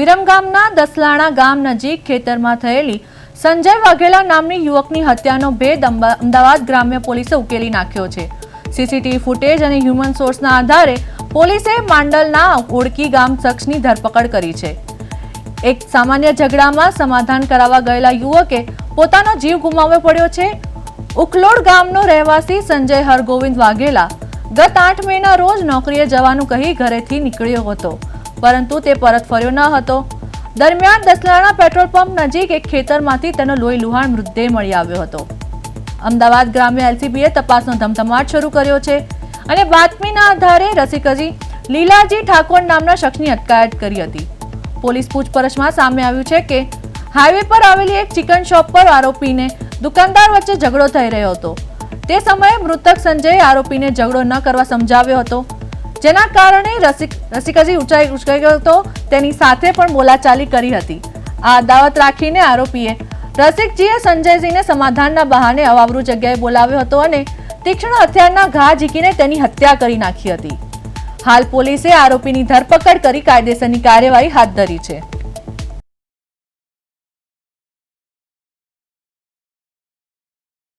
વિરમગામના દસલાણા ગામ નજીક ખેતરમાં થયેલી સંજય વાઘેલા નામની યુવકની હત્યાનો ભેદ અમદાવાદ ગ્રામ્ય પોલીસે ઉકેલી નાખ્યો છે। સીસીટીવી ફૂટેજ અને હ્યુમન સોર્સના આધારે પોલીસે માંડલના ઓળકી ગામ શખ્સની ધરપકડ કરી છે। એક સામાન્ય ઝઘડામાં સમાધાન કરાવવા ગયેલા યુવકે પોતાનો જીવ ગુમાવવો પડ્યો છે। ઉખલોડ ગામનો રહેવાસી સંજય હરગોવિંદ વાઘેલા ગત 8 મેના રોજ નોકરીએ જવાનું કહી ઘરેથી નીકળ્યો હતો, પરંતુ તે પરત ફર્યો ન હતો। દરમિયાન દસલાણા પેટ્રોલ પંપ નજીક એક ખેતરમાંથી તેનો લોહી લુહાણ મૃતદેહ મળી આવ્યો હતો। અમદાવાદ ગ્રામ્ય એલસીબીએ તપાસનો ધમધમાટ શરૂ કર્યો છે અને બાતમીના આધારે રસિકજી લીલાજી ઠાકોર નામના શખ્સની અટકાયત કરી હતી। પોલીસ પૂછપરછમાં સામે આવ્યું છે કે હાઈવે પર આવેલી એક ચિકન શોપ પર આરોપીને દુકાનદાર વચ્ચે ઝઘડો થઈ રહ્યો હતો। તે સમયે મૃતક સંજયે આરોપીને ઝઘડો ન કરવા સમજાવ્યો હતો, જેના કારણે રસિકજી ઉચકાઈ ગયો હતો। તેની સાથે પણ બોલાચાલી કરી હતી। આ અદાવત રાખીને આરોપીએ રસિકજીએ સંજયજીને સમાધાનના બહાને અવાવરૂ જગ્યાએ બોલાવ્યો હતો અને તીક્ષ્ણ હથિયારના ઘા ઝીકીને તેની હત્યા કરી નાખી હતી। હાલ પોલીસે આરોપીની ધરપકડ કરી કાયદેસરની કાર્યવાહી હાથ ધરી છે।